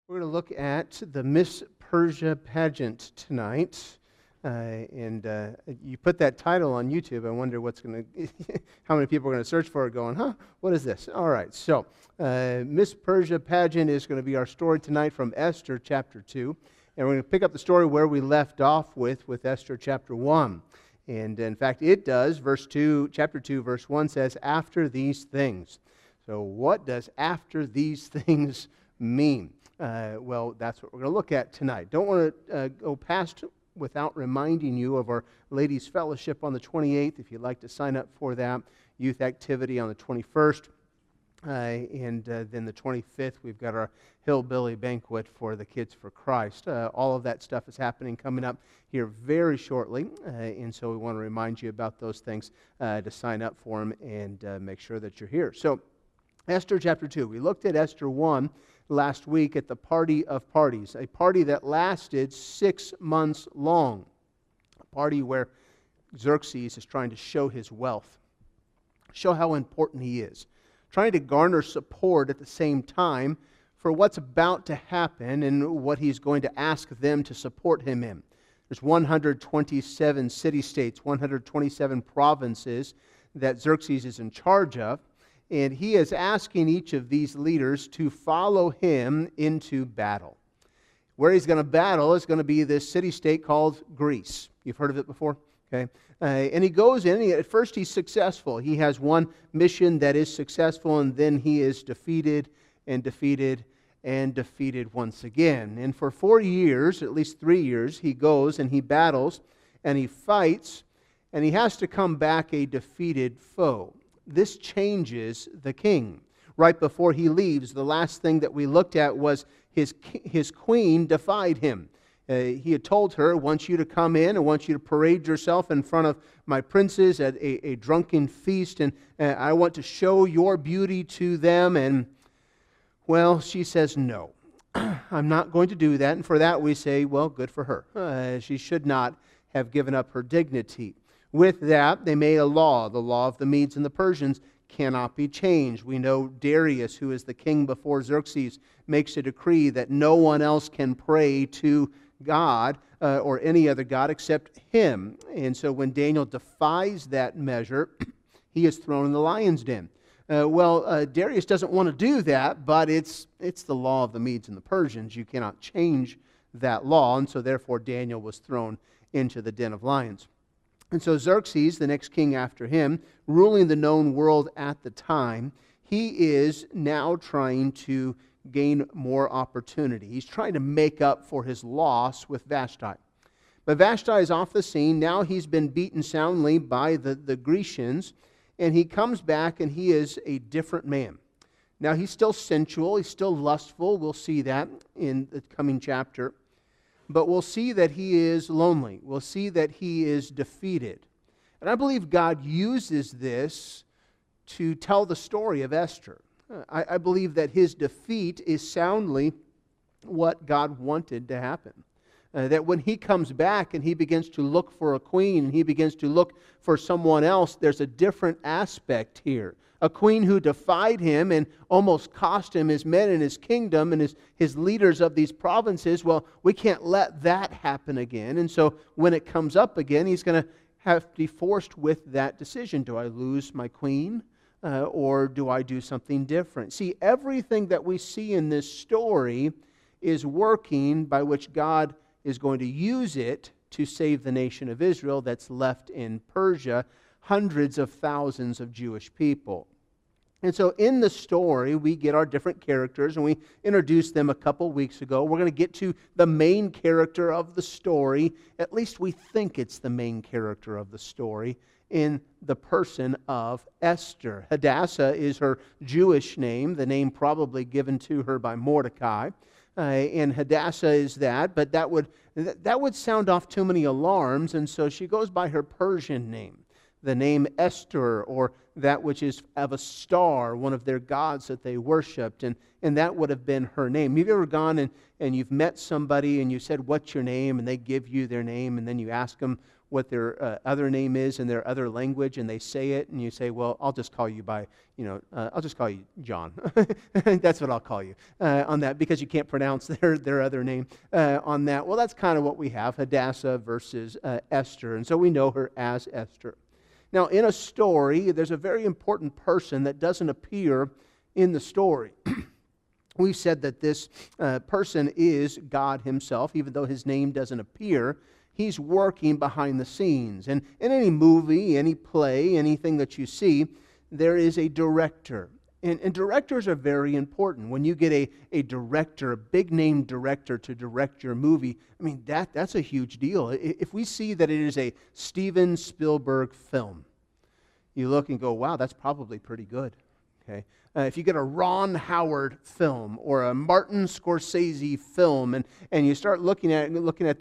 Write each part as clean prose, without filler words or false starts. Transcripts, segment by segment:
We're going to look at the Miss Persia pageant tonight. You put that title on YouTube. I wonder how many people are going to search for it going, what is this? All right, so Miss Persia pageant is going to be our story tonight from Esther chapter 2. And we're going to pick up the story where we left off with Esther chapter 1. And in fact, it does. Chapter 2, verse 1 says, after these things. So what does after these things mean? Well, that's what we're going to look at tonight. Don't want to go past without reminding you of our Ladies' Fellowship on the 28th, if you'd like to sign up for that. Youth activity on the 21st. And then the 25th, we've got our Hillbilly Banquet for the Kids for Christ. All of that stuff is coming up here very shortly. And so we want to remind you about those things to sign up for them and make sure that you're here. So, Esther chapter 2. We looked at Esther 1 last week at the party of parties, a party that lasted 6 months long, a party where Xerxes is trying to show his wealth, show how important he is, trying to garner support at the same time for what's about to happen and what he's going to ask them to support him in. There's 127 city-states, 127 provinces that Xerxes is in charge of. And he is asking each of these leaders to follow him into battle. Where he's going to battle is going to be this city-state called Greece. You've heard of it before? Okay. And he goes in, at first he's successful. He has one mission that is successful, and then he is defeated and defeated and defeated once again. And for 4 years, at least 3 years, he goes and he battles and he fights, and he has to come back a defeated foe. This changes the king. Right before he leaves, the last thing that we looked at was his queen defied him. He had told her, I want you to come in, I want you to parade yourself in front of my princes at a drunken feast, and I want to show your beauty to them. And, well, she says, no, I'm not going to do that. And for that we say, well, good for her. She should not have given up her dignity. With that, they made a law. The law of the Medes and the Persians cannot be changed. We know Darius, who is the king before Xerxes, makes a decree that no one else can pray to God or any other God except him. And so when Daniel defies that measure, he is thrown in the lion's den. Darius doesn't want to do that, but it's the law of the Medes and the Persians. You cannot change that law, and so therefore Daniel was thrown into the den of lions. And so Xerxes, the next king after him, ruling the known world at the time, he is now trying to gain more opportunity. He's trying to make up for his loss with Vashti. But Vashti is off the scene. Now he's been beaten soundly by the Grecians, and he comes back and he is a different man. Now he's still sensual, he's still lustful. We'll see that in the coming chapter. But we'll see that he is lonely. We'll see that he is defeated. And I believe God uses this to tell the story of Esther. I believe that his defeat is soundly what God wanted to happen. That when he comes back and he begins to look for a queen, and he begins to look for someone else, there's a different aspect here. A queen who defied him and almost cost him his men and his kingdom and his leaders of these provinces. Well, we can't let that happen again. And so when it comes up again, he's going to have to be forced with that decision. Do I lose my queen or do I do something different? See, everything that we see in this story is working by which God is going to use it to save the nation of Israel that's left in Persia, hundreds of thousands of Jewish people. And so in the story, we get our different characters, and we introduced them a couple weeks ago. We're going to get to the main character of the story. At least we think it's the main character of the story in the person of Esther. Hadassah is her Jewish name, the name probably given to her by Mordecai. And Hadassah is that, but that would sound off too many alarms, and so she goes by her Persian name. The name Esther, or that which is of a star, one of their gods that they worshipped, and that would have been her name. Have you ever gone and you've met somebody and you said, what's your name? And they give you their name, and then you ask them what their other name is in their other language, and they say it, and you say, well, I'll just call you by, I'll just call you John. That's what I'll call you on that, because you can't pronounce their other name on that. Well, that's kind of what we have, Hadassah versus Esther, and so we know her as Esther. Now, in a story, there's a very important person that doesn't appear in the story. We've said that this person is God himself, even though his name doesn't appear. He's working behind the scenes. And in any movie, any play, anything that you see, there is a director. And directors are very important. When you get a director, a big-name director to direct your movie, I mean, that's a huge deal. If we see that it is a Steven Spielberg film, you look and go, wow, that's probably pretty good. Okay. If you get a Ron Howard film or a Martin Scorsese film, and you start looking at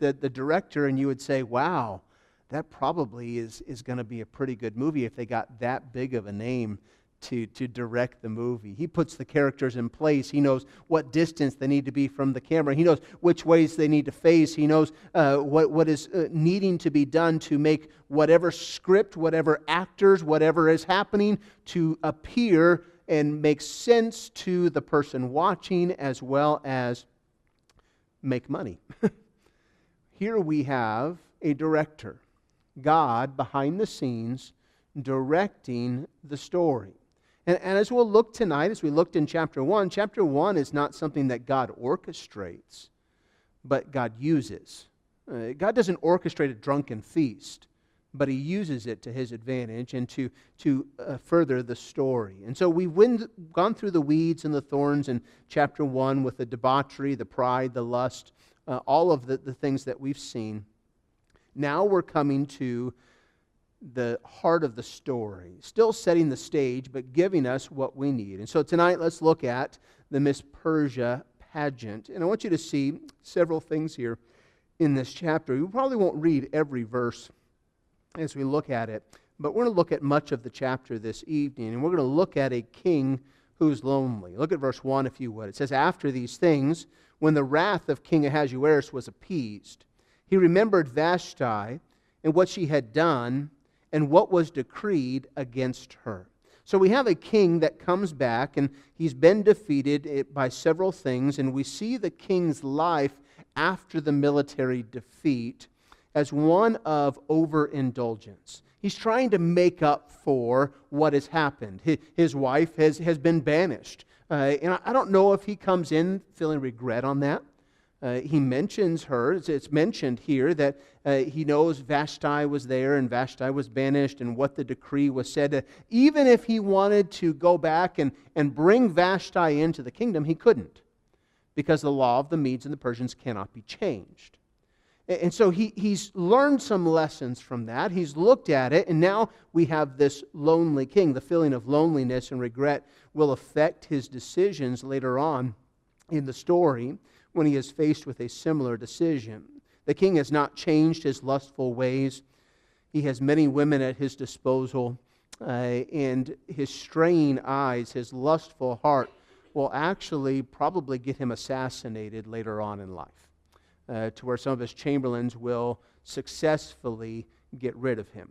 the director, and you would say, wow, that probably is going to be a pretty good movie if they got that big of a name to direct the movie. He puts the characters in place. He knows what distance they need to be from the camera. He knows which ways they need to face. He knows what is needing to be done to make whatever script, whatever actors, whatever is happening to appear and make sense to the person watching, as well as make money. Here we have a director, God behind the scenes, directing the story. And as we'll look tonight, as we looked in chapter 1 is not something that God orchestrates, but God uses. God doesn't orchestrate a drunken feast, but He uses it to His advantage and to further the story. And so we've gone through the weeds and the thorns in chapter 1 with the debauchery, the pride, the lust, all of the things that we've seen. Now we're coming to the heart of the story, still setting the stage, but giving us what we need. And so tonight, let's look at the Miss Persia pageant. And I want you to see several things here in this chapter. We probably won't read every verse as we look at it, but we're going to look at much of the chapter this evening, and we're going to look at a king who's lonely. Look at verse 1, if you would. It says, after these things, when the wrath of King Ahasuerus was appeased, he remembered Vashti and what she had done, and what was decreed against her. So we have a king that comes back, and he's been defeated by several things, and we see the king's life after the military defeat as one of overindulgence. He's trying to make up for what has happened. His wife has been banished. And I don't know if he comes in feeling regret on that. He mentions her. It's mentioned here that he knows Vashti was there and Vashti was banished and what the decree was said. Even if he wanted to go back and bring Vashti into the kingdom, he couldn't, because the law of the Medes and the Persians cannot be changed. And so he's learned some lessons from that. He's looked at it, and now we have this lonely king. The feeling of loneliness and regret will affect his decisions later on in the story, when he is faced with a similar decision. The king has not changed his lustful ways. He has many women at his disposal, and his straying eyes, his lustful heart, will actually probably get him assassinated later on in life, to where some of his chamberlains will successfully get rid of him,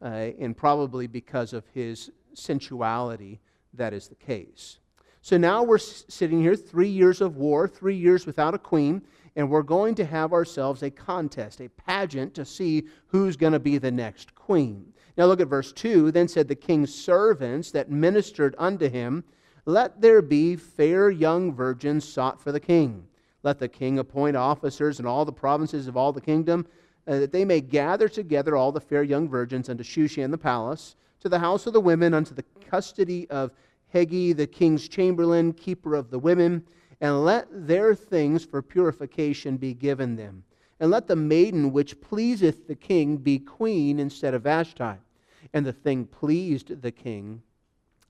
and probably because of his sensuality, that is the case. So now we're sitting here, 3 years of war, 3 years without a queen, and we're going to have ourselves a contest, a pageant, to see who's going to be the next queen. Now look at verse 2. Then said the king's servants that ministered unto him, let there be fair young virgins sought for the king. Let the king appoint officers in all the provinces of all the kingdom, that they may gather together all the fair young virgins unto Shushan the palace, to the house of the women, unto the custody of Hegi, the king's chamberlain, keeper of the women, and let their things for purification be given them. And let the maiden which pleaseth the king be queen instead of Vashti. And the thing pleased the king,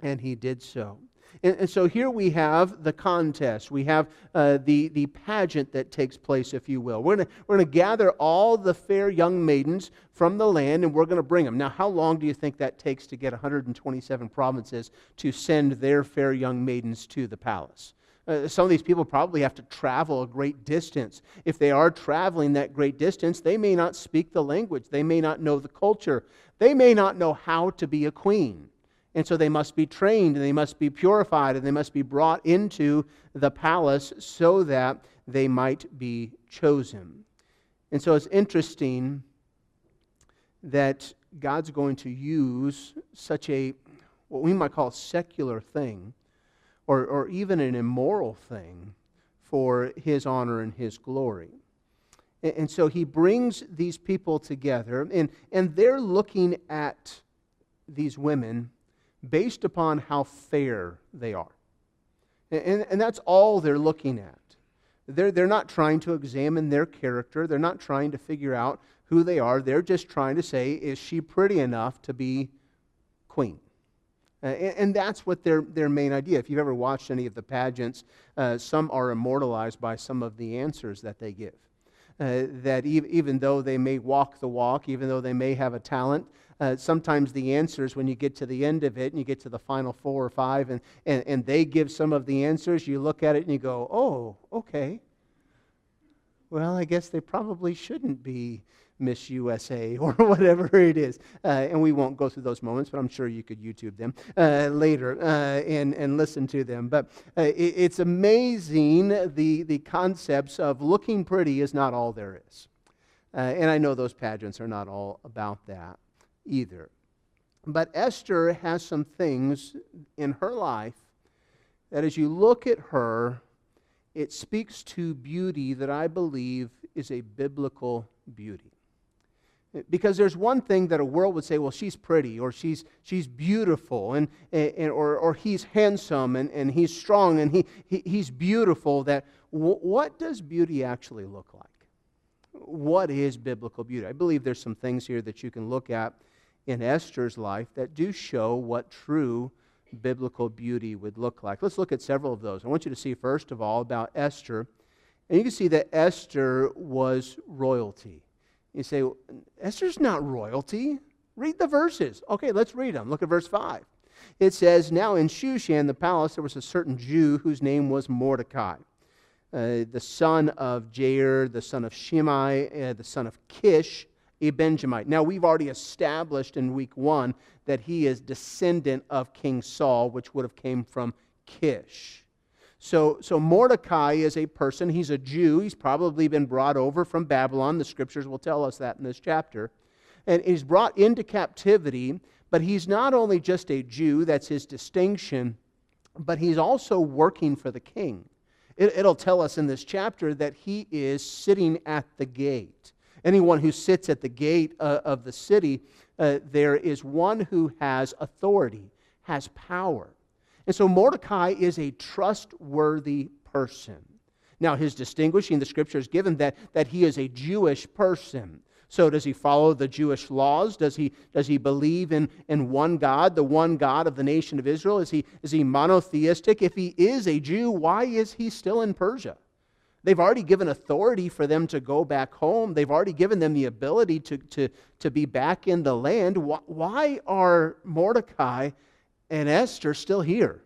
and he did so. And so here we have the contest. We have the pageant that takes place, if you will. We're going to gather all the fair young maidens from the land, and we're going to bring them. Now, how long do you think that takes to get 127 provinces to send their fair young maidens to the palace? Some of these people probably have to travel a great distance. If they are traveling that great distance, they may not speak the language. They may not know the culture. They may not know how to be a queen. And so they must be trained, and they must be purified, and they must be brought into the palace so that they might be chosen. And so it's interesting that God's going to use such a, what we might call a secular thing, or even an immoral thing, for His honor and His glory. And so He brings these people together, and they're looking at these women based upon how fair they are. And that's all they're looking at. They're not trying to examine their character. They're not trying to figure out who they are. They're just trying to say, is she pretty enough to be queen? And that's what their main idea. If you've ever watched any of the pageants, some are immortalized by some of the answers that they give. That even though they may walk the walk, even though they may have a talent, sometimes the answers, when you get to the end of it and you get to the final 4 or 5 and they give some of the answers, you look at it and you go, oh, okay. Well, I guess they probably shouldn't be Miss USA or whatever it is. And we won't go through those moments, but I'm sure you could YouTube them later and listen to them. But it's amazing the concepts of looking pretty is not all there is. And I know those pageants are not all about that either. But Esther has some things in her life that as you look at her, it speaks to beauty that I believe is a biblical beauty. Because there's one thing that a world would say, well, she's pretty, or she's beautiful, or he's handsome, and he's strong, and he's beautiful. That what does beauty actually look like? What is biblical beauty? I believe there's some things here that you can look at in Esther's life that do show what true biblical beauty would look like. Let's look at several of those. I want you to see, first of all, about Esther. And you can see that Esther was royalty. You say, Esther's not royalty. Read the verses. Okay, let's read them. Look at verse 5. It says, now in Shushan, the palace, there was a certain Jew whose name was Mordecai, the son of Jair, the son of Shimei, the son of Kish, a Benjamite. Now, we've already established in week 1 that he is descendant of King Saul, which would have came from Kish. So Mordecai is a person, he's a Jew, he's probably been brought over from Babylon, the scriptures will tell us that in this chapter, and he's brought into captivity, but he's not only just a Jew, that's his distinction, but he's also working for the king. It'll tell us in this chapter that he is sitting at the gate. Anyone who sits at the gate of the city, there is one who has authority, has power. And so Mordecai is a trustworthy person. Now, his distinguishing, the scripture is given that he is a Jewish person. So does he follow the Jewish laws? Does he believe in one God, the one God of the nation of Israel? Is he monotheistic? If he is a Jew, why is he still in Persia? They've already given authority for them to go back home. They've already given them the ability to be back in the land. Why are Mordecai and Esther still here?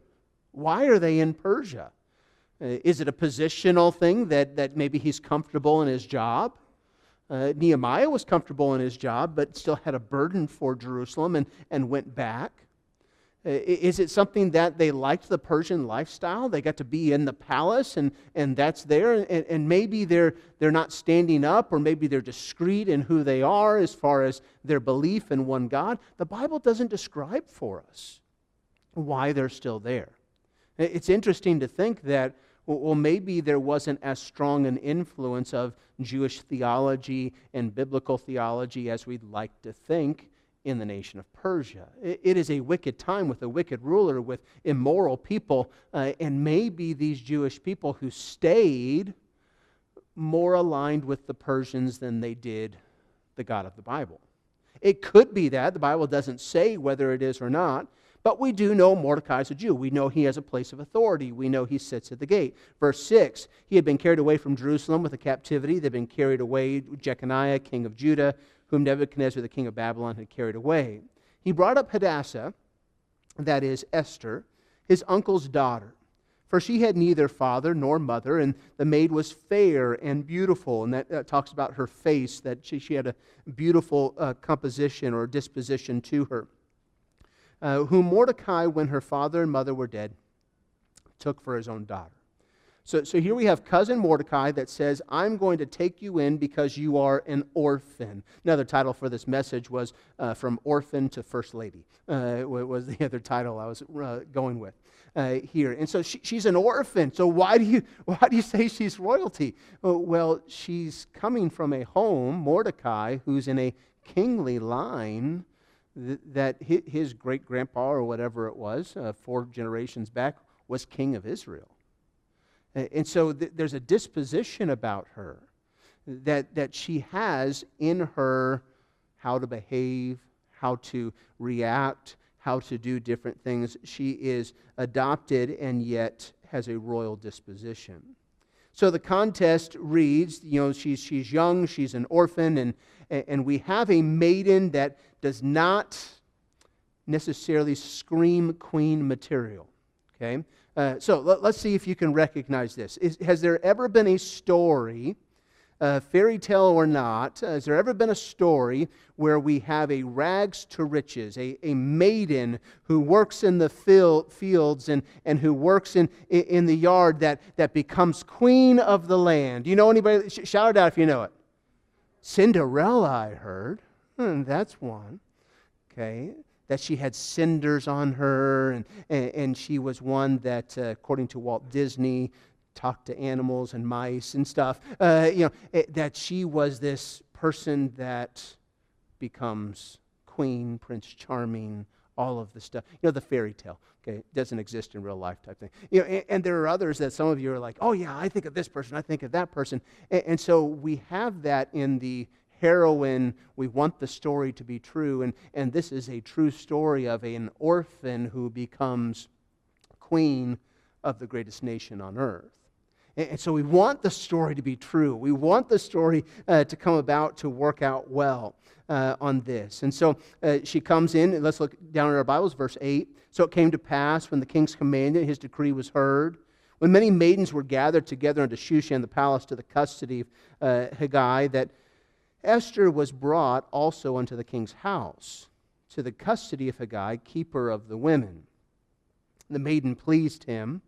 Why are they in Persia? Is it a positional thing that maybe he's comfortable in his job? Nehemiah was comfortable in his job, but still had a burden for Jerusalem and went back. Is it something that they liked the Persian lifestyle? They got to be in the palace and that's there, and maybe they're not standing up, or maybe they're discreet in who they are as far as their belief in one God. The Bible doesn't describe for us why they're still there. It's interesting to think that, well, maybe there wasn't as strong an influence of Jewish theology and biblical theology as we'd like to think in the nation of Persia. It is a wicked time with a wicked ruler, with immoral people, and maybe these Jewish people who stayed more aligned with the Persians than they did the God of the Bible. It could be that. The Bible doesn't say whether it is or not. But we do know Mordecai is a Jew. We know he has a place of authority. We know he sits at the gate. Verse 6, he had been carried away from Jerusalem with a captivity. They'd been carried away, Jeconiah, king of Judah, whom Nebuchadnezzar, the king of Babylon, had carried away. He brought up Hadassah, that is Esther, his uncle's daughter, For she had neither father nor mother, and the maid was fair and beautiful. And that talks about her face, that she had a beautiful composition or disposition to her. Whom Mordecai, when her father and mother were dead, took for his own daughter. So here we have cousin Mordecai that says, I'm going to take you in because you are an orphan. Another title for this message was From Orphan to First Lady, was the other title I was going with here. And so she's an orphan. So why do you say she's royalty? Well, she's coming from a home, Mordecai, who's in a kingly line that his great-grandpa or whatever it was, 4 generations back, was king of Israel. And so there's a disposition about her that she has in her how to behave, how to react, how to do different things. She is adopted and yet has a royal disposition. So the contest reads, she's young, she's an orphan, and we have a maiden that does not necessarily scream queen material. Okay? So let's see if you can recognize this. Has there ever been a story, fairy tale or not, has there ever been a story where we have a rags to riches, a maiden who works in the fields and who works in the yard that becomes queen of the land? Do you know anybody? Shout it out if you know it. Cinderella, I heard. That's one. Okay. That she had cinders on her, and she was one that, according to Walt Disney, talked to animals and mice and stuff. That she was this person that becomes queen, Prince Charming, all of the stuff. The fairy tale. Okay, it doesn't exist in real life type thing. And there are others that some of you are like, oh yeah, I think of this person, I think of that person, and so we have that in the heroine. We want the story to be true, and this is a true story of an orphan who becomes queen of the greatest nation on earth. And so we want the story to be true. We want the story to come about, to work out well on this. And so she comes in, and let's look down in our Bibles, verse 8. So it came to pass, when the king's commanded, his decree was heard, when many maidens were gathered together unto Shushan the palace to the custody of Haggai, that Esther was brought also unto the king's house, to the custody of Haggai, keeper of the women. The maiden pleased him,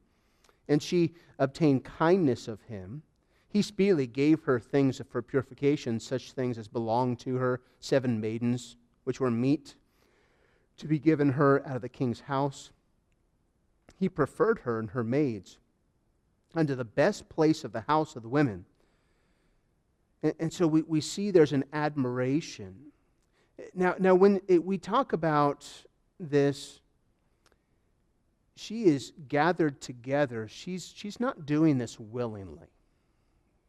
and she obtained kindness of him. He speedily gave her things for purification, such things as belonged to her, 7 maidens, which were meet to be given her out of the king's house. He preferred her and her maids unto the best place of the house of the women. And so we see there's an admiration. Now when we talk about this, she is gathered together. She's not doing this willingly.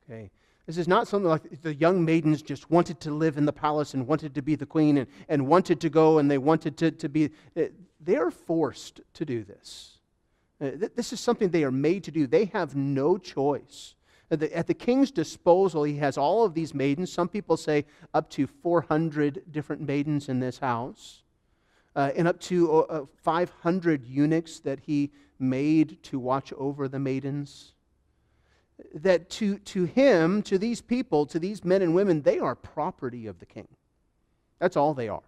Okay, this is not something like the young maidens just wanted to live in the palace and wanted to be the queen and wanted to go and they wanted to be. They're forced to do this. This is something they are made to do. They have no choice. At the king's disposal, he has all of these maidens. Some people say up to 400 different maidens in this house, and up to 500 eunuchs that he made to watch over the maidens. That to him, to these people, to these men and women, they are property of the king. That's all they are.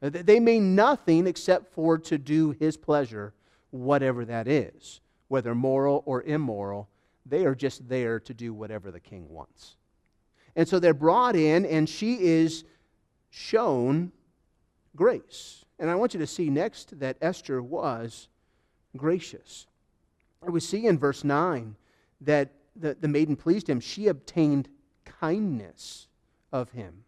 They mean nothing except for to do his pleasure, whatever that is, whether moral or immoral. They are just there to do whatever the king wants. And so they're brought in, and she is shown grace. And I want you to see next that Esther was gracious. We see in verse 9 that the maiden pleased him. She obtained kindness of him.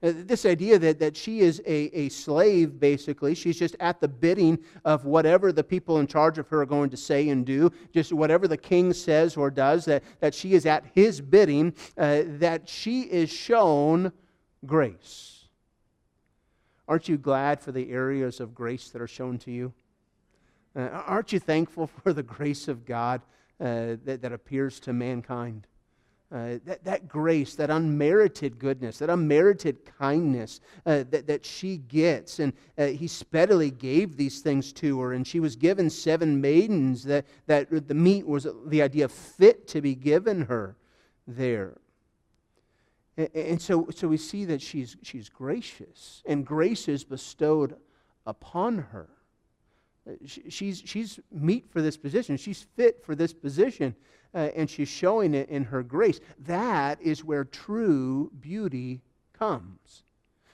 This idea that she is a slave, basically. She's just at the bidding of whatever the people in charge of her are going to say and do, just whatever the king says or does, that she is at his bidding, that she is shown grace. Aren't you glad for the areas of grace that are shown to you? Aren't you thankful for the grace of God that appears to mankind? that grace, that unmerited goodness, that unmerited kindness that she gets. And he speedily gave these things to her, and she was given 7 maidens that the meat was the idea fit to be given her there. And so we see that she's gracious, and grace is bestowed upon her. She's meet for this position. She's fit for this position, and she's showing it in her grace. That is where true beauty comes.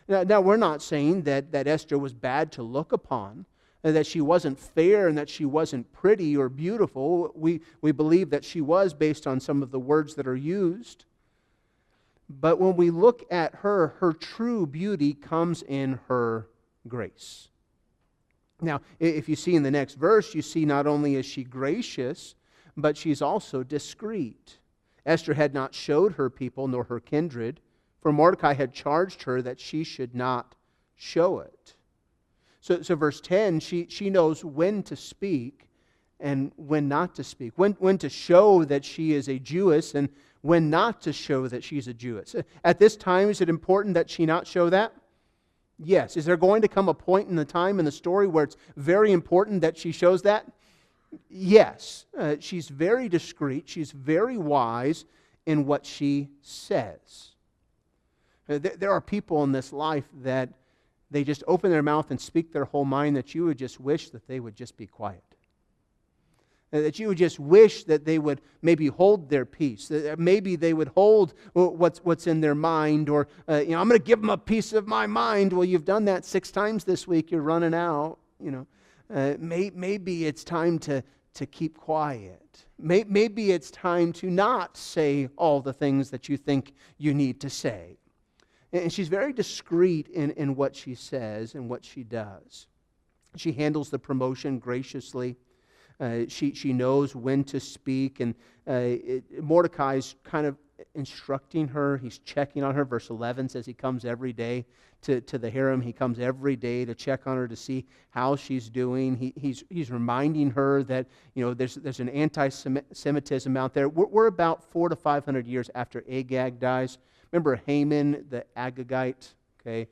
Now we're not saying that Esther was bad to look upon, that she wasn't fair and that she wasn't pretty or beautiful. We believe that she was based on some of the words that are used. But when we look at her true beauty comes in her grace. Now, if you see in the next verse, you see not only is she gracious, but she's also discreet. Esther had not showed her people nor her kindred, for Mordecai had charged her that she should not show it. So verse 10, she knows when to speak and when not to speak, when to show that she is a Jewess and when not to show that she's a Jewess. At this time, is it important that she not show that? Yes. Is there going to come a point in the time in the story where it's very important that she shows that? Yes. She's very discreet. She's very wise in what she says. There are people in this life that they just open their mouth and speak their whole mind that you would just wish that they would just be quiet. That you would just wish that they would maybe hold their peace. That maybe they would hold what's in their mind. Or, I'm going to give them a piece of my mind. Well, you've done that 6 times this week. You're running out. Maybe it's time to keep quiet. Maybe it's time to not say all the things that you think you need to say. And she's very discreet in what she says and what she does. She handles the promotion graciously. She knows when to speak, and Mordecai's kind of instructing her. He's checking on her. Verse 11 says he comes every day to the harem. He comes every day to check on her to see how she's doing. He's reminding her that there's an anti-Semitism out there. We're about 400 to 500 years after Agag dies. Remember Haman the Agagite? Okay.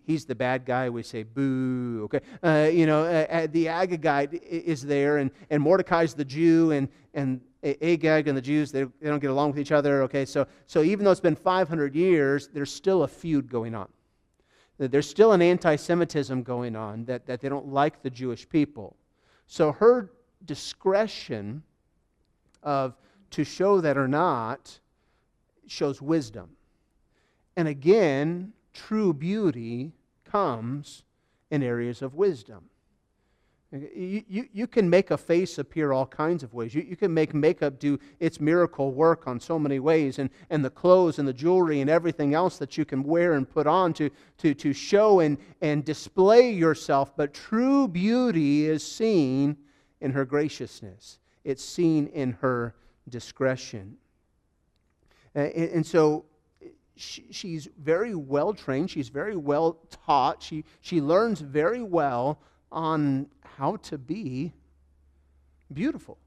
He's the bad guy. We say, boo. Okay, the Agagite is there, and Mordecai's the Jew, and Agag and the Jews, they don't get along with each other. Okay, so even though it's been 500 years, there's still a feud going on. There's still an anti-Semitism going on that they don't like the Jewish people. So her discretion of to show that or not shows wisdom. And again, true beauty comes in areas of wisdom. You can make a face appear all kinds of ways. You can make makeup do its miracle work on so many ways, and the clothes and the jewelry and everything else that you can wear and put on to show and display yourself. But true beauty is seen in her graciousness. It's seen in her discretion. And so she's very well trained. She's very well taught. She learns very well on how to be beautiful,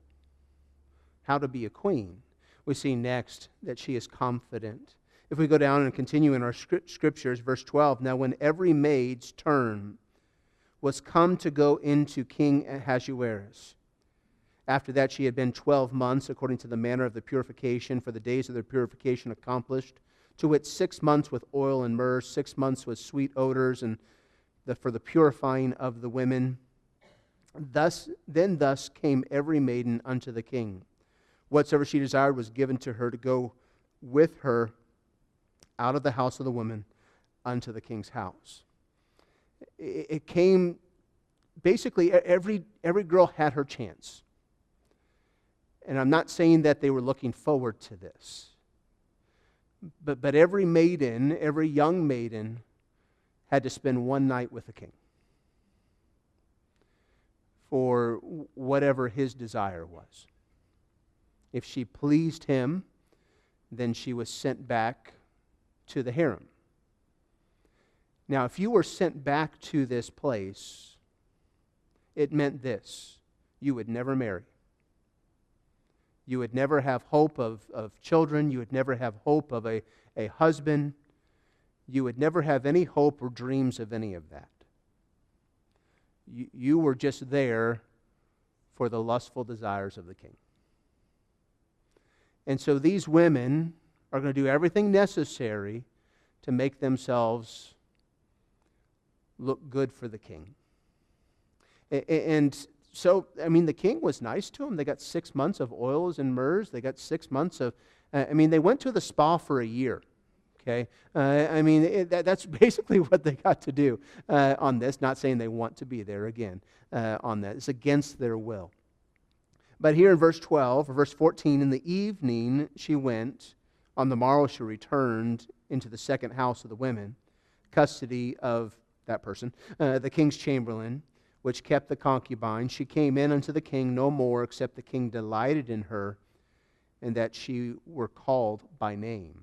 how to be a queen. We see next that she is confident. If we go down and continue in our scriptures, verse 12, now when every maid's turn was come to go into King Ahasuerus, after that she had been 12 months, according to the manner of the purification, for the days of their purification accomplished, to wit 6 months with oil and myrrh, 6 months with sweet odors, and for the purifying of the women. Thus came every maiden unto the king. Whatsoever she desired was given to her to go with her out of the house of the woman unto the king's house. It came, basically every girl had her chance. And I'm not saying that they were looking forward to this. But every maiden, every young maiden, had to spend one night with the king for whatever his desire was. If she pleased him, then she was sent back to the harem. Now, if you were sent back to this place, it meant this: you would never marry. You would never have hope of children. You would never have hope of a husband. You would never have any hope or dreams of any of that. You were just there for the lustful desires of the king. And so these women are going to do everything necessary to make themselves look good for the king. And so, I mean, the king was nice to them. They got 6 months of oils and myrrhs. They got 6 months of, they went to the spa for a year. Okay? That's basically what they got to do on this. Not saying they want to be there again on that. It's against their will. But here in verse 12, or verse 14, in the evening she went, on the morrow she returned into the second house of the women, custody of that person, the king's chamberlain, which kept the concubine. She came in unto the king no more, except the king delighted in her, and that she were called by name.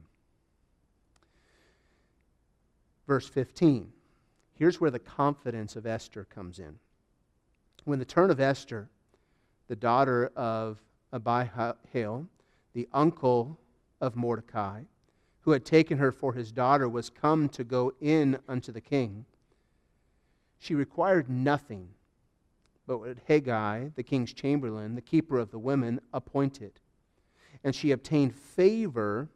Verse 15. Here's where the confidence of Esther comes in. When the turn of Esther, the daughter of Abihail, the uncle of Mordecai, who had taken her for his daughter, was come to go in unto the king, she required nothing but what Haggai, the king's chamberlain, the keeper of the women, appointed. And she obtained favor,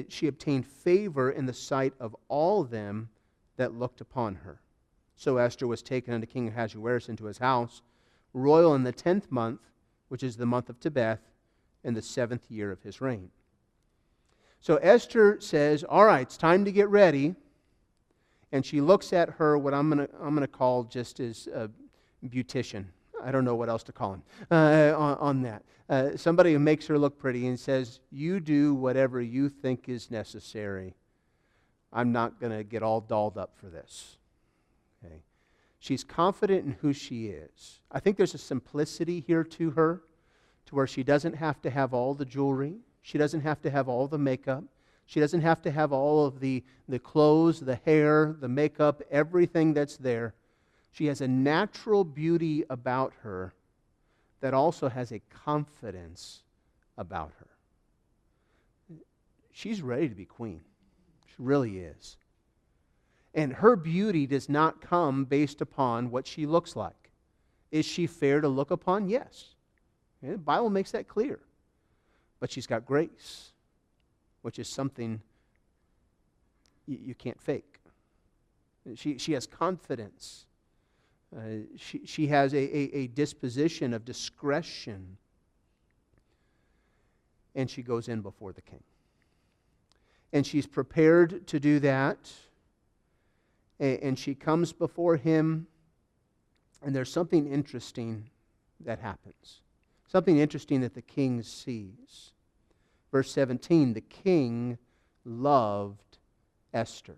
she obtained favor in the sight of all them that looked upon her. So Esther was taken unto King Ahasuerus into his house, royal in the 10th month, which is the month of Tebeth, in the 7th year of his reign. So Esther says, all right, it's time to get ready. And she looks at her, what I'm gonna call just as a beautician. I don't know what else to call him on that. Somebody who makes her look pretty and says, you do whatever you think is necessary. I'm not going to get all dolled up for this. Okay. She's confident in who she is. I think there's a simplicity here to her, to where she doesn't have to have all the jewelry. She doesn't have to have all the makeup. She doesn't have to have all of the clothes, the hair, the makeup, everything that's there. She has a natural beauty about her that also has a confidence about her. She's ready to be queen. She really is. And her beauty does not come based upon what she looks like. Is she fair to look upon? Yes. Okay, the Bible makes that clear. But she's got grace, which is something you can't fake. She has confidence. She has a disposition of discretion. And she goes in before the king. And she's prepared to do that. And she comes before him. And there's something interesting that happens. Something interesting that the king sees. Verse 17, the king loved Esther.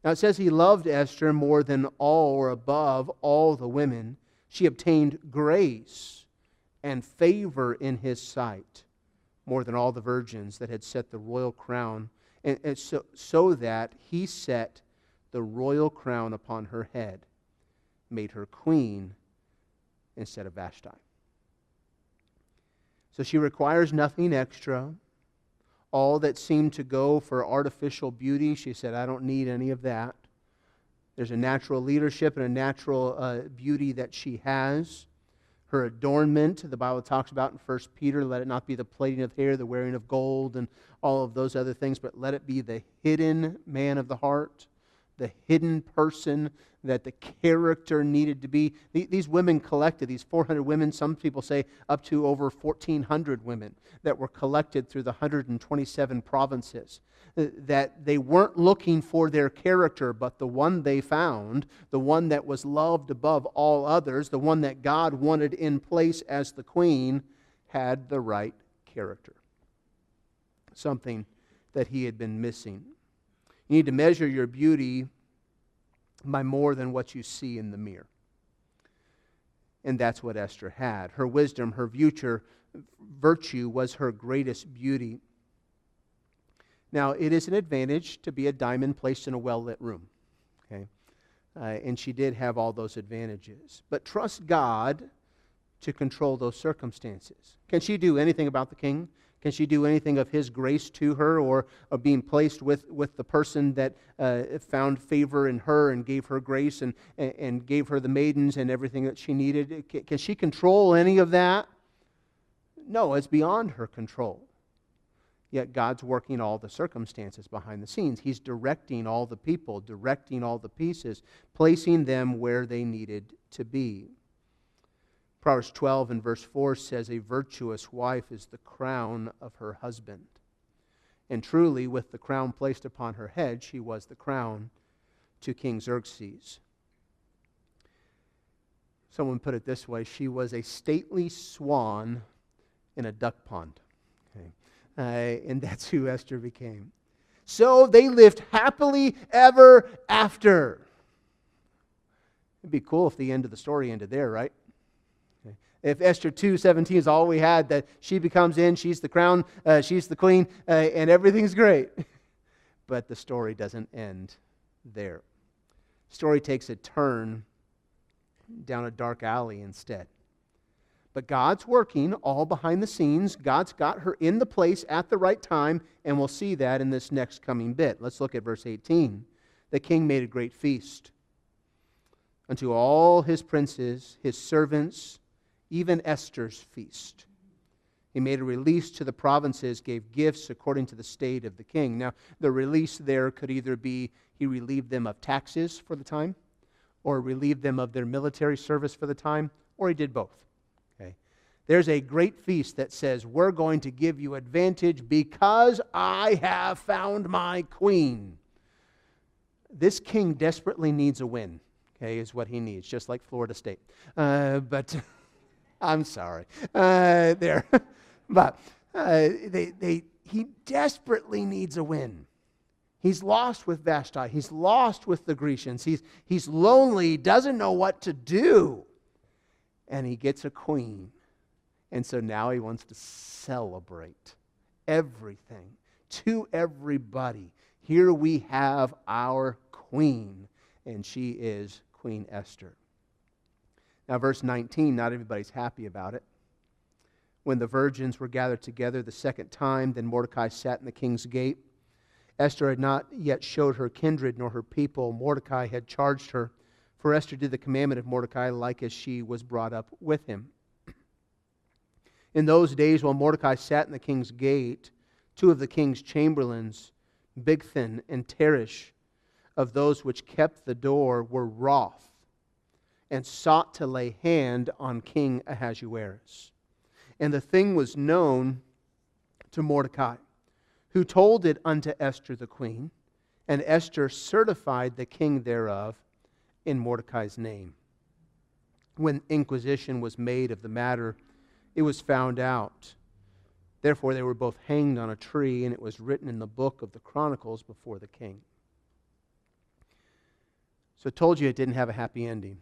Now it says he loved Esther more than all or above all the women. She obtained grace and favor in his sight more than all the virgins that had set the royal crown. And so that he set the royal crown upon her head, made her queen instead of Vashti. So she requires nothing extra. All that seemed to go for artificial beauty, she said, I don't need any of that. There's a natural leadership and a natural beauty that she has. Her adornment, the Bible talks about in 1 Peter, let it not be the plaiting of hair, the wearing of gold, and all of those other things, but let it be the hidden man of the heart, the hidden person that the character needed to be. These women collected, these 400 women, some people say up to over 1,400 women that were collected through the 127 provinces. That they weren't looking for their character, but the one they found, the one that was loved above all others, the one that God wanted in place as the queen, had the right character. Something that he had been missing. You need to measure your beauty by more than what you see in the mirror. And that's what Esther had. Her wisdom, her future virtue was her greatest beauty. Now, it is an advantage to be a diamond placed in a well-lit room. Okay? And she did have all those advantages. But trust God to control those circumstances. Can she do anything about the king? Can she do anything of his grace to her, or of being placed with the person that found favor in her and gave her grace and gave her the maidens and everything that she needed? Can she control any of that? No, it's beyond her control. Yet God's working all the circumstances behind the scenes. He's directing all the people, directing all the pieces, placing them where they needed to be. Proverbs 12 and verse 4 says, "A virtuous wife is the crown of her husband." And truly, with the crown placed upon her head, she was the crown to King Xerxes. Someone put it this way: she was a stately swan in a duck pond. Okay. And that's who Esther became. So they lived happily ever after. It'd be cool if the end of the story ended there, right? Okay. If Esther 2:17 is all we had, that she becomes she's the crown, she's the queen, and everything's great. But the story doesn't end there. The story takes a turn down a dark alley instead. But God's working all behind the scenes. God's got her in the place at the right time, and we'll see that in this next coming bit. Let's look at verse 18. The king made a great feast unto all his princes, his servants, even Esther's feast. He made a release to the provinces, gave gifts according to the state of the king. Now, the release there could either be he relieved them of taxes for the time, or relieved them of their military service for the time, or he did both. There's a great feast that says, we're going to give you advantage because I have found my queen. This king desperately needs a win, okay, is what he needs, just like Florida State. But I'm sorry. There. But he desperately needs a win. He's lost with Vashti. He's lost with the Grecians. He's lonely, doesn't know what to do. And he gets a queen. And so now he wants to celebrate everything to everybody. Here we have our queen, and she is Queen Esther. Now, verse 19, not everybody's happy about it. When the virgins were gathered together the second time, then Mordecai sat in the king's gate. Esther had not yet showed her kindred nor her people. Mordecai had charged her, for Esther did the commandment of Mordecai like as she was brought up with him. In those days, while Mordecai sat in the king's gate, two of the king's chamberlains, Bigthan and Teresh, of those which kept the door, were wroth, and sought to lay hand on King Ahasuerus. And the thing was known to Mordecai, who told it unto Esther the queen, and Esther certified the king thereof in Mordecai's name. When inquisition was made of the matter, it was found out. Therefore they were both hanged on a tree, and it was written in the book of the Chronicles before the king. So I told you it didn't have a happy ending.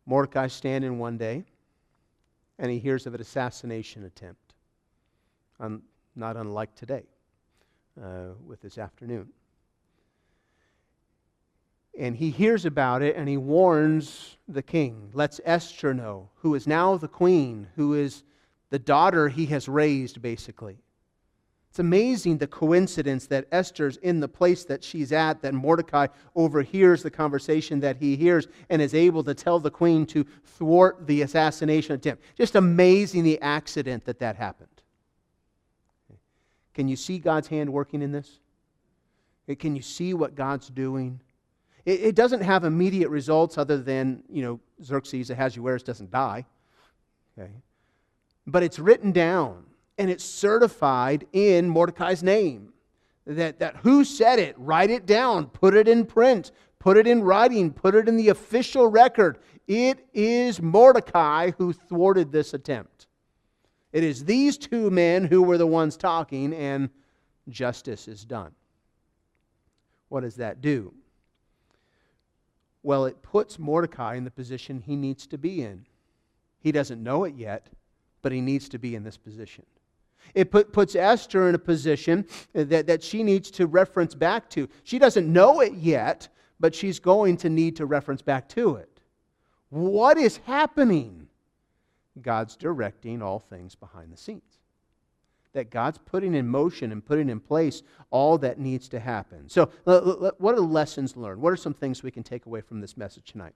Mordecai standing one day, and he hears of an assassination attempt. Not unlike today, with this afternoon. And he hears about it, and he warns the king, lets Esther know, who is now the queen, who is the daughter he has raised, basically. It's amazing the coincidence that Esther's in the place that she's at, that Mordecai overhears the conversation that he hears and is able to tell the queen to thwart the assassination attempt. Just amazing the accident that happened. Can you see God's hand working in this? Can you see what God's doing? It doesn't have immediate results other than, Xerxes, Ahasuerus doesn't die. Okay. But it's written down, and it's certified in Mordecai's name. That who said it, write it down, put it in print, put it in writing, put it in the official record. It is Mordecai who thwarted this attempt. It is these two men who were the ones talking, and justice is done. What does that do? Well, it puts Mordecai in the position he needs to be in. He doesn't know it yet, but he needs to be in this position. It puts Esther in a position that she needs to reference back to. She doesn't know it yet, but she's going to need to reference back to it. What is happening? God's directing all things behind the scenes. That God's putting in motion and putting in place all that needs to happen. So what are the lessons learned? What are some things we can take away from this message tonight?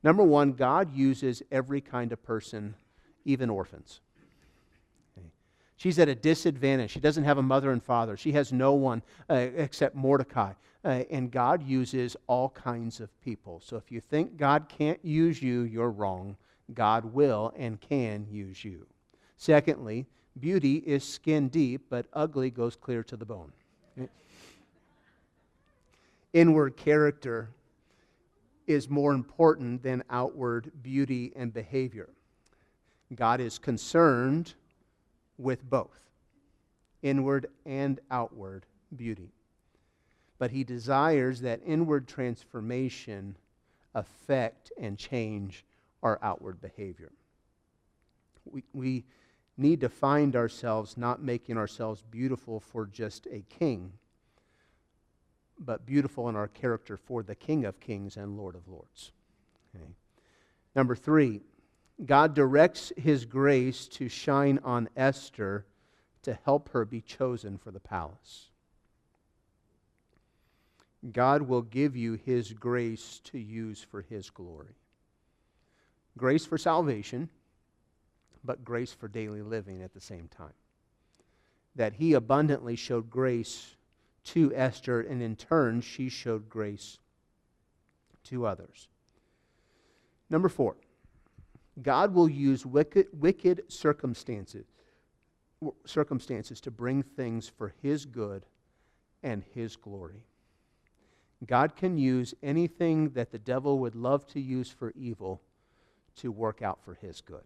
Number one, God uses every kind of person, even orphans. Okay. She's at a disadvantage. She doesn't have a mother and father. She has no one except Mordecai. And God uses all kinds of people. So if you think God can't use you, you're wrong. God will and can use you. Secondly, beauty is skin deep, but ugly goes clear to the bone. Okay? Inward character is more important than outward beauty and behavior. God is concerned with both, inward and outward beauty. But He desires that inward transformation affect and change our outward behavior. We need to find ourselves not making ourselves beautiful for just a king, but beautiful in our character for the King of Kings and Lord of Lords. Okay. Number three, God directs His grace to shine on Esther to help her be chosen for the palace. God will give you His grace to use for His glory. Grace for salvation, but grace for daily living at the same time. That He abundantly showed grace to Esther, and in turn, she showed grace to others. Number four, God will use wicked circumstances to bring things for His good and His glory. God can use anything that the devil would love to use for evil to work out for His good.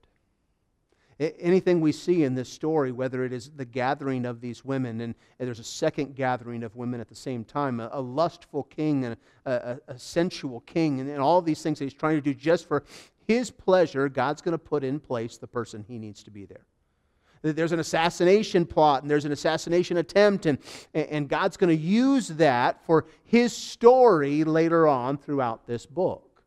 Anything we see in this story, whether it is the gathering of these women, and there's a second gathering of women at the same time, a lustful king and a sensual king, and all these things that he's trying to do just for his pleasure, God's going to put in place the person he needs to be there. There's an assassination plot, and there's an assassination attempt, and God's going to use that for His story later on throughout this book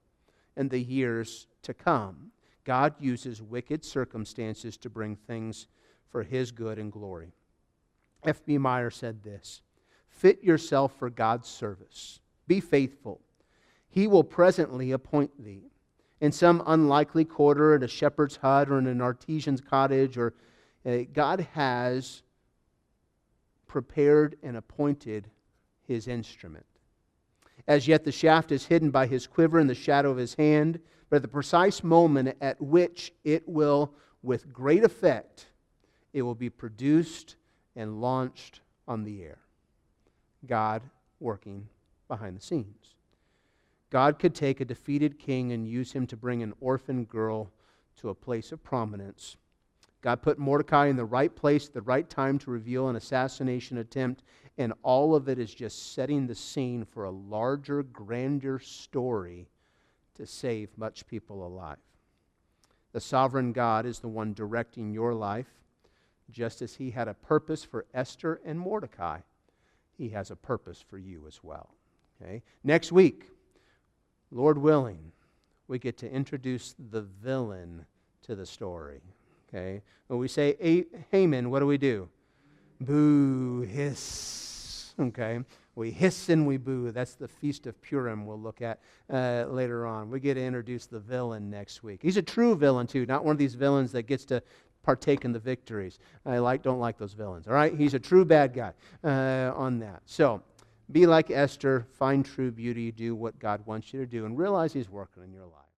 and the years to come. God uses wicked circumstances to bring things for His good and glory. F.B. Meyer said this: "Fit yourself for God's service. Be faithful. He will presently appoint thee. In some unlikely quarter, in a shepherd's hut, or in an artisan's cottage, or God has prepared and appointed His instrument. As yet the shaft is hidden by His quiver in the shadow of His hand, but at the precise moment at which it will, with great effect, it will be produced and launched on the air." God working behind the scenes. God could take a defeated king and use him to bring an orphan girl to a place of prominence. God put Mordecai in the right place at the right time to reveal an assassination attempt, and all of it is just setting the scene for a larger, grander story to save much people alive. The sovereign God is the one directing your life, just as He had a purpose for Esther and Mordecai. He has a purpose for you as well. Okay? Next week, Lord willing, we get to introduce the villain to the story. Okay? When we say Haman, what do? Boo, hiss. Okay? We hiss and we boo. That's the Feast of Purim we'll look at later on. We get to introduce the villain next week. He's a true villain too, not one of these villains that gets to partake in the victories. I don't like those villains. All right? He's a true bad guy on that. So, be like Esther, find true beauty, do what God wants you to do, and realize He's working in your life.